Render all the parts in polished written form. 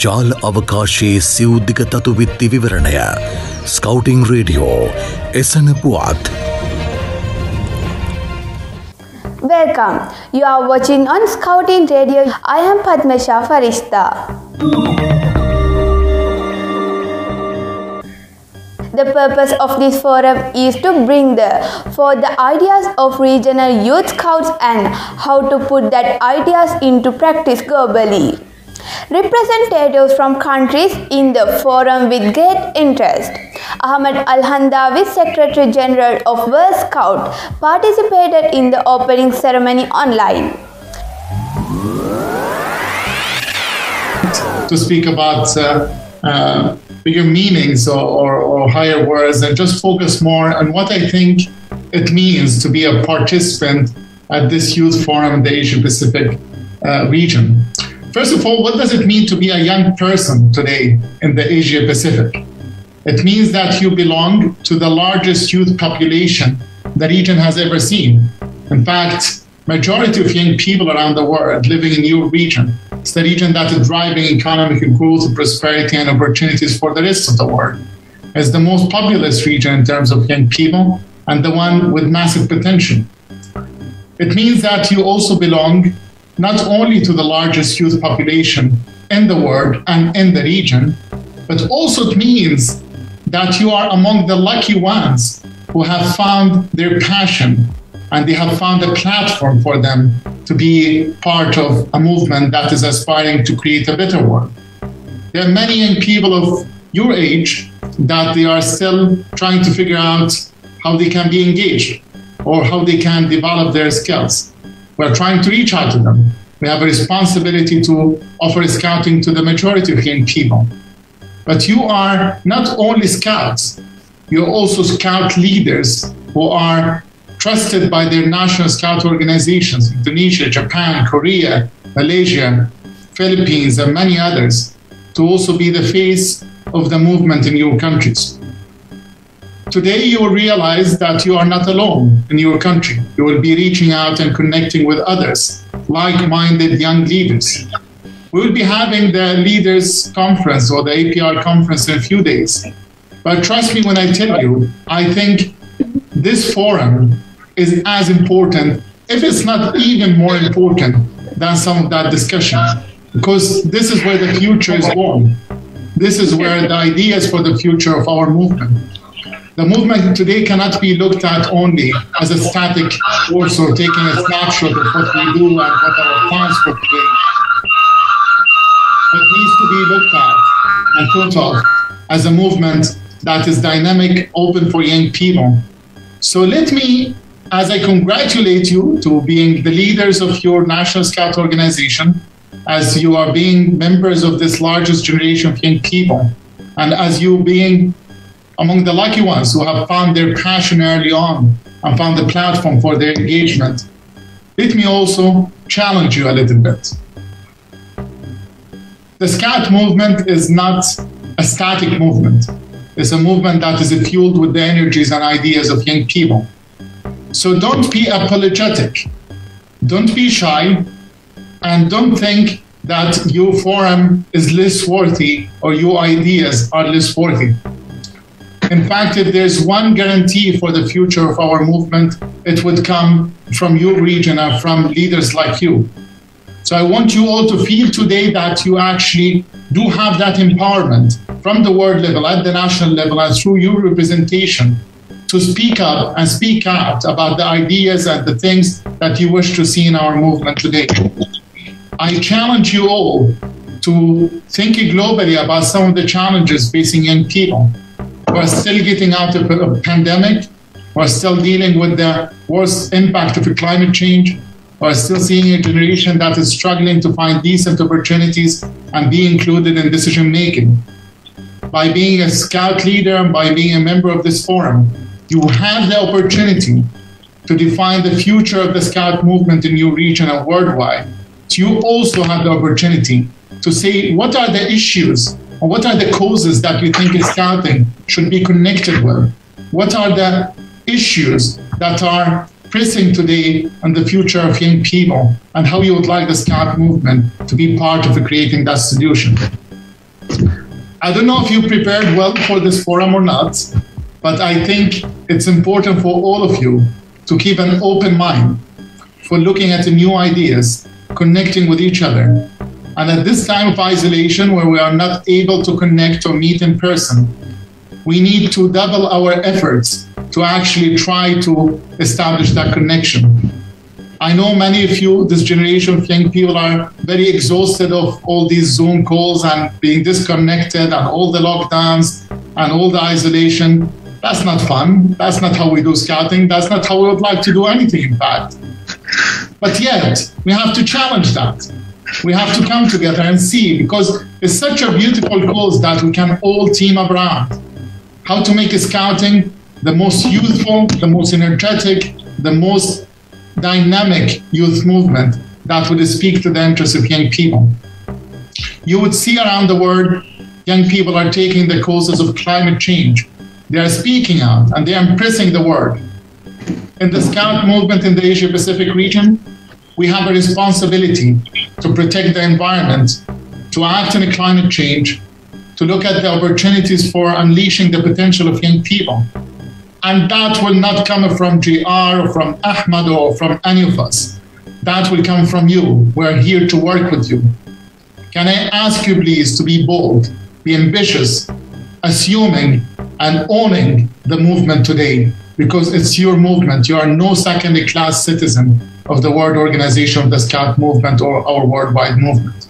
ජාල අවකාශයේ සිවුද්දික තතු විත්ති විවරණය ස්කවුටිං රේඩියෝ එසන පුවත්. Welcome. You are watching on Scouting Radio. I am Padmasha Farishta. The purpose of this forum is to bring forth the ideas of regional youth scouts and how to put that ideas into practice globally. Representatives from countries in the forum with great interest. Ahmed Al-Handawi, Secretary General of World Scout, participated in the opening ceremony online. To speak about bigger meanings or higher words and just focus more on what I think it means to be a participant at this youth forum in the Asia Pacific region. First of all, what does it mean to be a young person today in the Asia Pacific? It means that you belong to the largest youth population the region has ever seen. In fact, majority of young people around the world living in your region. It's the region that is driving economic growth, prosperity, and opportunities for the rest of the world. It's the most populous region in terms of young people and the one with massive potential. It means that you also belong not only to the largest youth population in the world and in the region, but also it means that you are among the lucky ones who have found their passion and they have found a platform for them to be part of a movement that is aspiring to create a better world. There are many young people of your age that they are still trying to figure out how they can be engaged or how they can develop their skills. We're trying to reach out to them. We have a responsibility to offer scouting to the majority of young people. But you are not only scouts, you're also scout leaders who are trusted by their national scout organizations, Indonesia, Japan, Korea, Malaysia, Philippines, and many others, to also be the face of the movement in your countries. Today, you will realize that you are not alone in your country. You will be reaching out and connecting with others, like-minded young leaders. We will be having the Leaders Conference or the APR Conference in a few days. But trust me when I tell you, I think this forum is as important, if it's not even more important than some of that discussion, because this is where the future is born. This is where the ideas for the future of our movement. The movement today cannot be looked at only as a static force or taking a snapshot of what we do and what our plans for today. It needs to be looked at and thought of as a movement that is dynamic, open for young people. So let me, as I congratulate you to being the leaders of your National Scout organization, as you are being members of this largest generation of young people, and as you being among the lucky ones who have found their passion early on and found the platform for their engagement, let me also challenge you a little bit. The Scout movement is not a static movement. It's a movement that is fueled with the energies and ideas of young people. So don't be apologetic, don't be shy, and don't think that your forum is less worthy or your ideas are less worthy. In fact, if there's one guarantee for the future of our movement, it would come from your region and from leaders like you. So I want you all to feel today that you actually do have that empowerment from the world level, at the national level, and through your representation to speak up and speak out about the ideas and the things that you wish to see in our movement today. I challenge you all to think globally about some of the challenges facing young people. We're still getting out of a pandemic. We're still dealing with the worst impact of climate change. We're still seeing a generation that is struggling to find decent opportunities and be included in decision making. By being a Scout leader and by being a member of this forum, you have the opportunity to define the future of the Scout movement in your region and worldwide. So you also have the opportunity to say what are the issues or what are the causes that you think Scouting should be connected with? What are the issues that are pressing today on the future of young people and how you would like the Scout movement to be part of creating that solution? I don't know if you prepared well for this forum or not, but I think it's important for all of you to keep an open mind for looking at the new ideas, connecting with each other. And at this time of isolation, where we are not able to connect or meet in person, we need to double our efforts to actually try to establish that connection. I know many of you, this generation of young people, are very exhausted of all these Zoom calls and being disconnected and all the lockdowns and all the isolation. That's not fun. That's not how we do scouting. That's not how we would like to do anything, in fact. But yet, we have to challenge that. We have to come together and see, because it's such a beautiful cause that we can all team up around. How to make scouting the most youthful, the most energetic, the most dynamic youth movement that would speak to the interests of young people. You would see around the world, young people are taking the causes of climate change. They are speaking out and they are impressing the world. In the Scout movement in the Asia-Pacific region, we have a responsibility to protect the environment, to act on climate change, to look at the opportunities for unleashing the potential of young people. And that will not come from JR or from Ahmed or from any of us. That will come from you. We're here to work with you. Can I ask you, please, to be bold, be ambitious, assuming and owning the movement today, because it's your movement. You are no second-class citizen of the World Organization of the Scout Movement or our worldwide movement.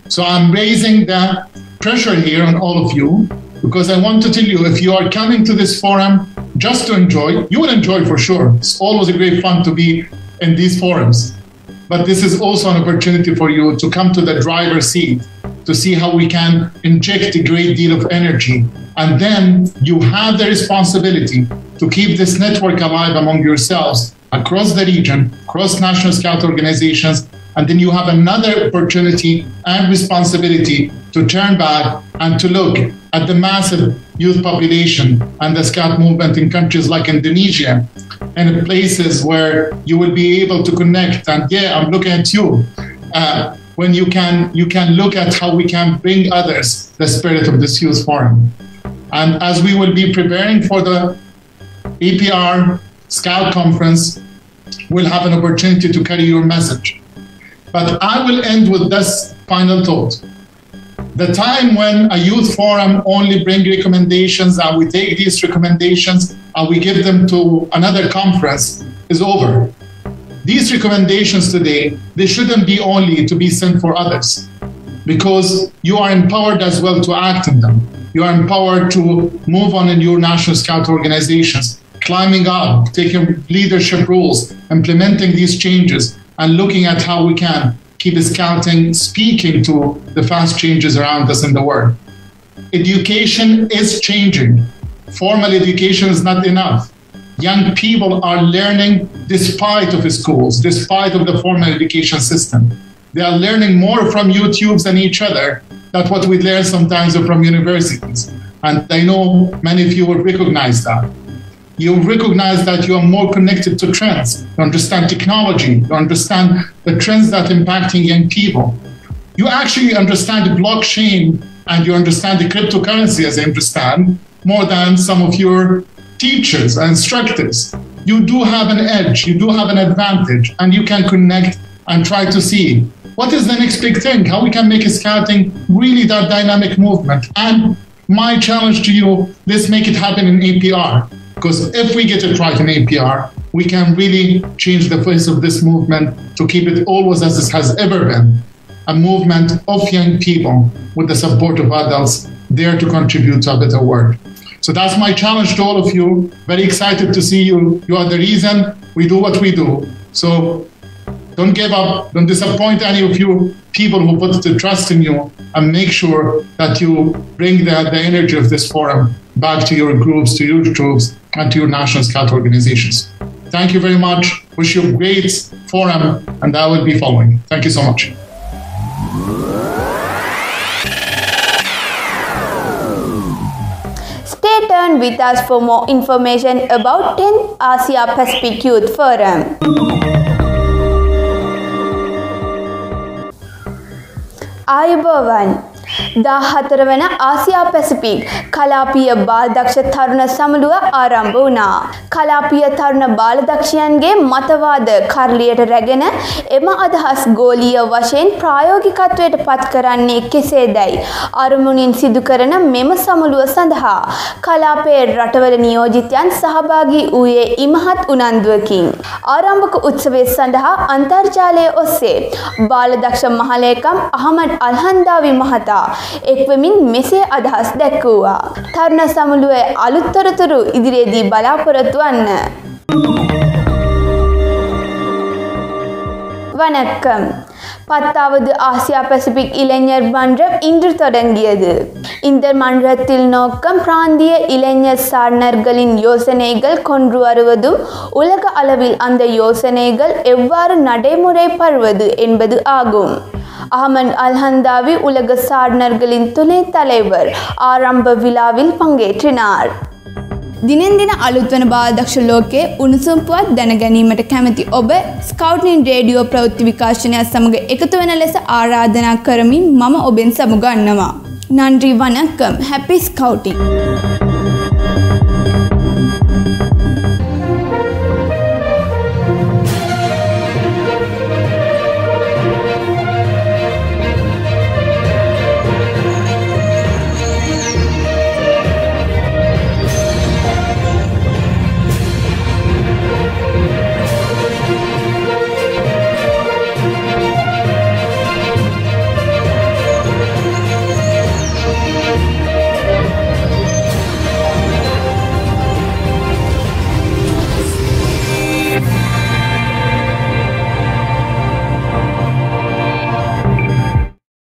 So I'm raising the pressure here on all of you, because I want to tell you, if you are coming to this forum just to enjoy, you will enjoy for sure. It's always a great fun to be in these forums. But this is also an opportunity for you to come to the driver's seat, to see how we can inject a great deal of energy. And then you have the responsibility to keep this network alive among yourselves across the region, across national scout organizations. And then you have another opportunity and responsibility to turn back and to look at the massive youth population and the scout movement in countries like Indonesia and in places where you will be able to connect. And yeah, I'm looking at you. When you can look at how we can bring others the spirit of this youth forum. And as we will be preparing for the APR Scout Conference, we'll have an opportunity to carry your message. But I will end with this final thought. The time when a youth forum only brings recommendations and we take these recommendations and we give them to another conference is over. These recommendations today, they shouldn't be only to be sent for others, because you are empowered as well to act on them. You are empowered to move on in your national scout organizations, climbing up, taking leadership roles, implementing these changes, and looking at how we can keep scouting speaking to the fast changes around us in the world. Education is changing. Formal education is not enough. Young people are learning despite of schools, despite of the formal education system. They are learning more from YouTubes and each other than what we learn sometimes from universities. And I know many of you will recognize that. You recognize that you are more connected to trends. You understand technology. You understand the trends that are impacting young people. You actually understand blockchain and you understand the cryptocurrency, as I understand, more than some of your teachers and instructors. You do have an edge, you do have an advantage, and you can connect and try to see what is the next big thing, how we can make scouting really that dynamic movement. And my challenge to you, let's make it happen in APR. Because if we get it right in APR, we can really change the face of this movement to keep it always as it has ever been, a movement of young people with the support of adults there to contribute to a better world. So that's my challenge to all of you. Very excited to see you. You are the reason we do what we do. So don't give up. Don't disappoint any of you people who put the trust in you, and make sure that you bring the energy of this forum back to your groups, to your troops, and to your national scout organizations. Thank you very much. Wish you a great forum, and I will be following. Thank you so much. Stay tuned with us for more information about 10th Asia Pacific Youth Forum. Ayubowan. 14 වන ආසියා Pacific කලාපීය බාලදක්ෂ තරුණ සමුළුව ආරම්භ වුණා. කලාපීය තරුණ බාලදක්ෂයන්ගේ මතවාද කරලියට රැගෙන එම අදහස් ගෝලීය වශයෙන් ප්‍රායෝගිකත්වයට පත් කරන්නේ කෙසේදයි අරමුණින් සිදු කරන මෙම සමුළුව සඳහා කලාපයේ රටවල නියෝජිතයන් සහභාගී වූයේ ඉමහත් උනන්දුවකින්. ආරම්භක උත්සවය සඳහා අන්තර්ජාලය ඔස්සේ බාලදක්ෂ මහලේකම් අහමඩ් අල්හන්දාවි මහතා එක්වමින් මෙසේ අදහස් දැක්වුවා. තරුණ සමුළුවේ අලුත් තොරතුරු ඉදිරියේදී බලාපොරොත්තු වන්න. வணக்கம். 10வது ஆசியா பசிபிக் இளைஞர் மன்றம் இன்று தொடங்கியது. இந்த மன்றத்தில் நோக்கம் பிராந்திய இளைஞர் சாரணர்களின் யோசனைகள் கொண்டு வருவதும் உலக அளவில் அந்த யோசனைகள் எவ்வாறு நடைமுறைப்படுவது என்பது ஆகும். அஹமத் அல்ஹந்தாவி உலக சாரணர்களின் துணைத் தலைவர் ආරම්භ විලාவில் පංගේற்றினார். දිනෙන් දින අලුත් වන බාලදක්ෂ ලෝකයේ උණුසුම් පුවත් දැන ගැනීමට කැමති ඔබ ස්කවුටින් රේඩියෝ ප්‍රවෘත්ති විකාශනයත් සමග එකතු වෙන ලෙස ආරාධනා කරමින් මම ඔබෙන් සමුගන්නවා. නන්රි වණක්කම්. හැපි ස්කවුටින්.